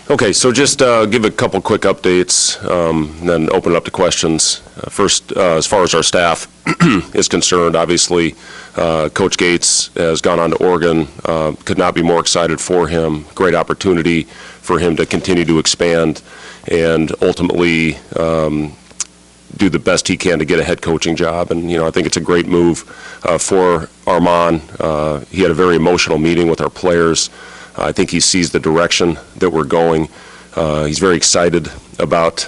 Okay, so just give a couple quick updates, and then open it up to questions. First, as far as our staff is concerned, obviously, Coach Gates has gone on to Oregon. Could not be more excited for him. Great opportunity for him to continue to expand and ultimately do the best he can to get a head coaching job. And, I think it's a great move for Armon. He had a very emotional meeting with our players. I think he sees the direction that we're going. He's very excited about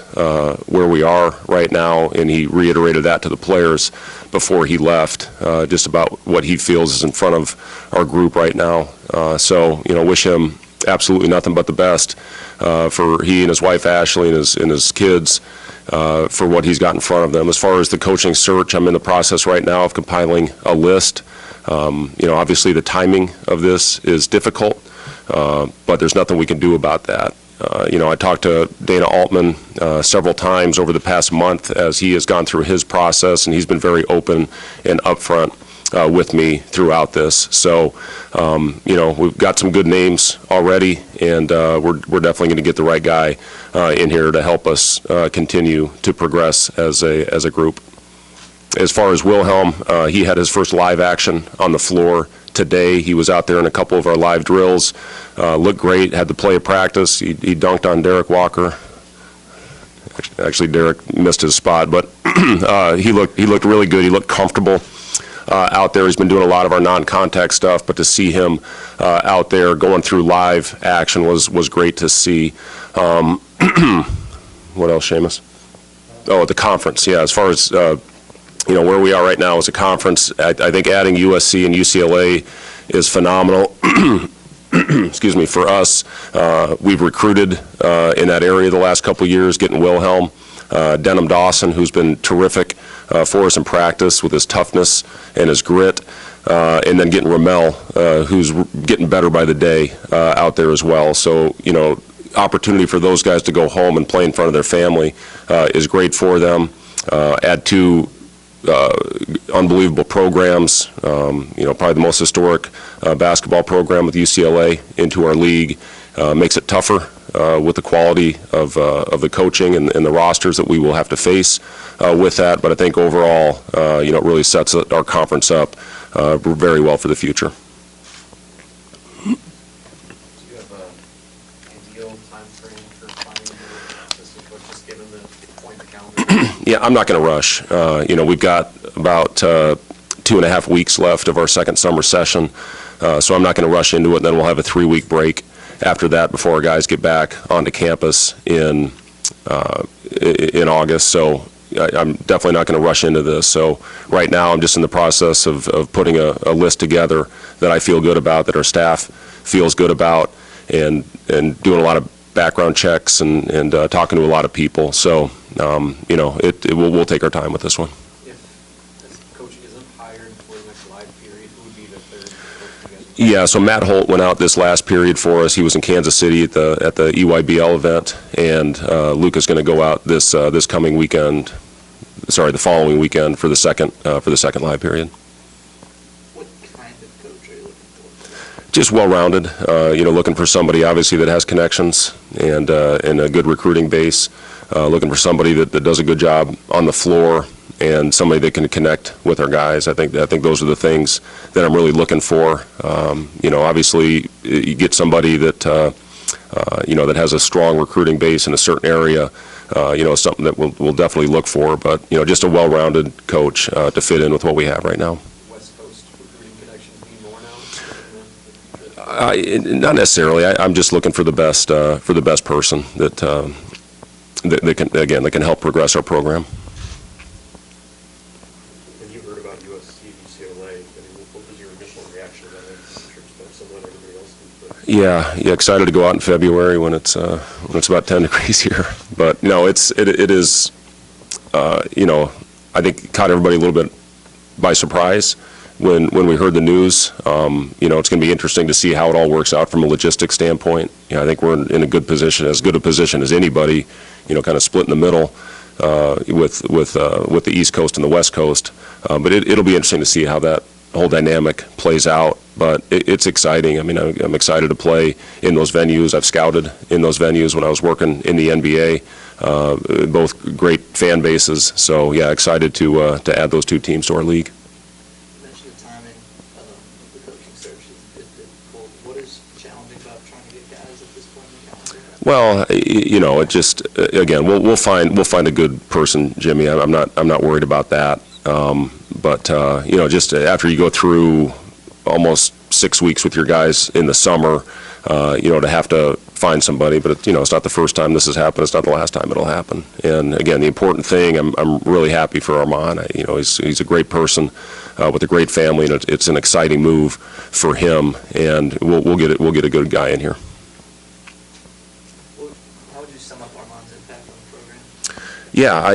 where we are right now, and he reiterated that to the players before he left, just about what he feels is in front of our group right now. So, wish him absolutely nothing but the best for he and his wife Ashley and his kids, for what he's got in front of them. As far as the coaching search, I'm in the process right now of compiling a list. Obviously the timing of this is difficult. But there's nothing we can do about that. I talked to Dana Altman several times over the past month as he has gone through his process, and he's been very open and upfront with me throughout this. So, we've got some good names already, and we're definitely going to get the right guy in here to help us continue to progress as a group. As far as Wilhelm, he had his first live action on the floor today. He was out there in a couple of our live drills, looked great, had the play of practice. He dunked on Derek Walker. Actually, Derek missed his spot, but he looked really good. He looked comfortable out there. He's been doing a lot of our non-contact stuff, but to see him out there going through live action was great to see. What else, Seamus? Oh, at the conference, yeah. As far as where we are right now as a conference, I think adding USC and UCLA is phenomenal. Excuse me, for us. We've recruited in that area the last couple of years, getting Wilhelm, Denham Dawson, who's been terrific for us in practice with his toughness and his grit, and then getting Ramel, who's getting better by the day out there as well. So, opportunity for those guys to go home and play in front of their family is great for them. Add two unbelievable programs, probably the most historic basketball program with UCLA into our league, makes it tougher with the quality of the coaching and the rosters that we will have to face with that. But I think overall, it really sets our conference up very well for the future. Yeah, I'm not going to rush. We've got about 2.5 weeks left of our second summer session, so I'm not going to rush into it. Then we'll have a 3-week break after that before our guys get back onto campus in August. So I'm definitely not going to rush into this. So right now I'm just in the process of putting a list together that I feel good about, that our staff feels good about, and doing a lot of background checks and talking to a lot of people. So, we'll take our time with this one. If coach isn't hired for the next live period, who would be the third? Yeah, so Matt Holt went out this last period for us. He was in Kansas City at the EYBL event, and Luca's going to go out this coming weekend. Sorry, the following weekend for the second live period. What kind of coach are you looking for? Just well-rounded, looking for somebody obviously that has connections and a good recruiting base. Looking for somebody that does a good job on the floor and somebody that can connect with our guys. I think those are the things that I'm really looking for. Obviously you get somebody that that has a strong recruiting base in a certain area. Something that we'll definitely look for. But just a well-rounded coach to fit in with what we have right now. West Coast recruiting connections mean more now? Not necessarily. I'm just looking for the best person that can help progress our program. When you heard about USC, UCLA, what was your initial reaction to that? I'm sure it's been similar to everybody else. Yeah, excited to go out in February when it's about 10 degrees here. But no, it is. I think caught everybody a little bit by surprise when we heard the news. It's going to be interesting to see how it all works out from a logistics standpoint. I think we're in a good position, as good a position as anybody. Kind of split in the middle with the East Coast and the West Coast. But it'll be interesting to see how that whole dynamic plays out. But it's exciting. I mean, I'm excited to play in those venues. I've scouted in those venues when I was working in the NBA. Both great fan bases. So yeah, excited to add those two teams to our league. You mentioned the timing of the coaching search is difficult. What is challenging about trying to get guys at this point in the calendar? Well, it just again, we'll find a good person, Jimmy. I'm not worried about that. But just after you go through almost 6 weeks with your guys in the summer, to have to find somebody. But it's not the first time this has happened. It's not the last time it'll happen. And again, the important thing, I'm really happy for Armon. He's a great person with a great family, and it's an exciting move for him. And we'll get a good guy in here. How would you sum up Armon's impact on the program? Yeah,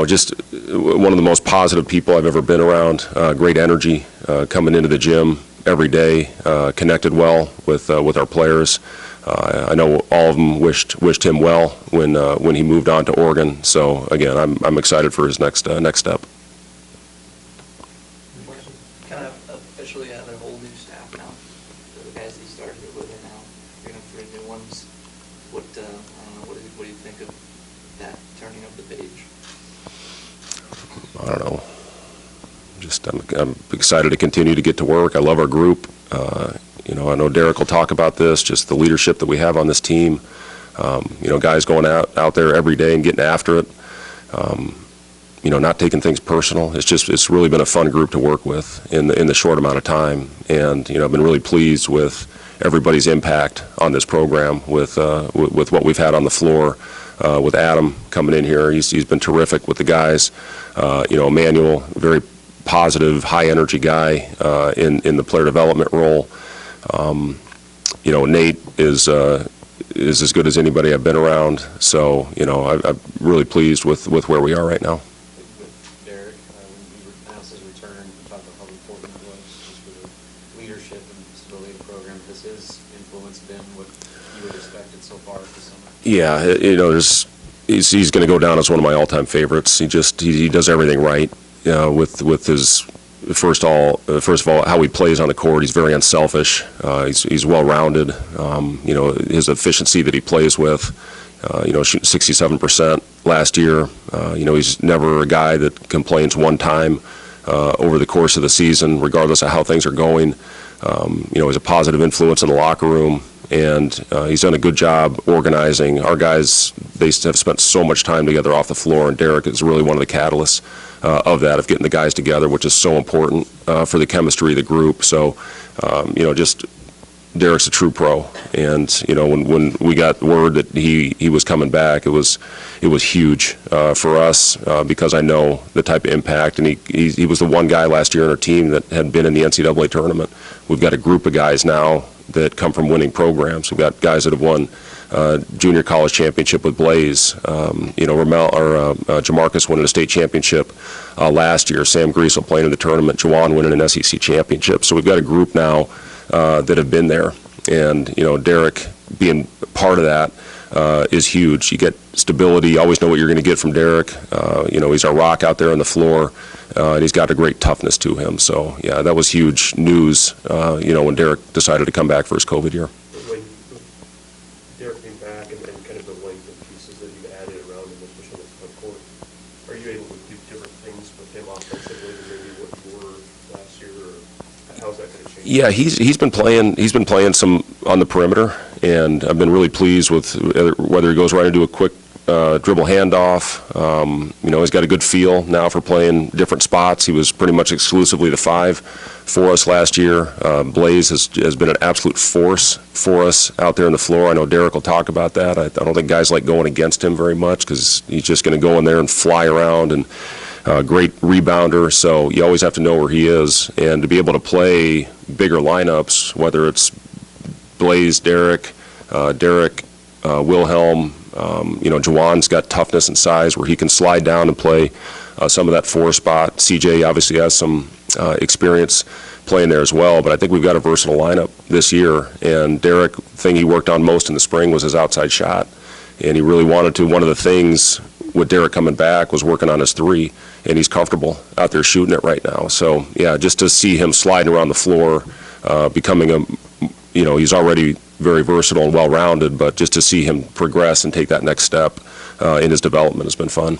just one of the most positive people I've ever been around. Great energy, coming into the gym every day, connected well with our players. I know all of them wished him well when he moved on to Oregon. So again, I'm excited for his next step. Kind of officially have a whole new staff now. The guys that you started with are now, you're going to have 3 new ones. What do you think of that turning of the page? I don't know. I'm excited to continue to get to work. I love our group. I know Derek will talk about this, just the leadership that we have on this team. Guys going out there every day and getting after it. Not taking things personal. It's really been a fun group to work with in the short amount of time. And, I've been really pleased with everybody's impact on this program with what we've had on the floor. With Adam coming in here, he's been terrific with the guys. Emmanuel, very positive, high-energy guy in the player development role. Nate is as good as anybody I've been around. So, I'm really pleased with where we are right now. With Derek, when he announced his return, we talked about how important it was just for the leadership and stability of the program. Has his influence been what you had expected so far this summer? Yeah, he's going to go down as one of my all-time favorites. He does everything right. With his first of all, how he plays on the court. He's very unselfish. He's well-rounded. His efficiency that he plays with. Shooting 67% last year. He's never a guy that complains one time over the course of the season, regardless of how things are going. He's a positive influence in the locker room, and he's done a good job organizing. Our guys, they have spent so much time together off the floor, and Derek is really one of the catalysts of that, of getting the guys together, which is so important for the chemistry of the group. So, just Derek's a true pro, and when we got word that he was coming back, it was huge for us because I know the type of impact, and he was the one guy last year on our team that had been in the NCAA tournament. We've got a group of guys now that come from winning programs. We've got guys that have won junior college championship with Blaze. Jamarcus winning a state championship last year. Sam Griesel playing in the tournament. Juwan winning an SEC championship. So we've got a group now that have been there. And, Derek being part of that is huge. You get stability. You always know what you're going to get from Derek. He's our rock out there on the floor. And he's got a great toughness to him. So, yeah, that was huge news, when Derek decided to come back for his COVID year. When Derek came back and kind of the length of pieces that you've added around him, especially on the court, are you able to do different things with him offensively than maybe what you were last year? Or how's that going to change? Yeah, he's been playing some on the perimeter, and I've been really pleased with whether he goes right into a quick dribble handoff. He's got a good feel now for playing different spots. He was pretty much exclusively the 5 for us last year. Blaze has been an absolute force for us out there on the floor. I know Derek will talk about that. I don't think guys like going against him very much because he's just going to go in there and fly around, and great rebounder. So you always have to know where he is, and to be able to play bigger lineups, whether it's Blaze, Derek, Wilhelm. Juwan's got toughness and size where he can slide down and play some of that 4 spot. CJ obviously has some experience playing there as well, but I think we've got a versatile lineup this year. And Derek, the thing he worked on most in the spring was his outside shot, and he really wanted to. One of the things with Derek coming back, was working on his 3, and he's comfortable out there shooting it right now. So, yeah, just to see him sliding around the floor, becoming a, he's already very versatile and well-rounded, but just to see him progress and take that next step in his development has been fun.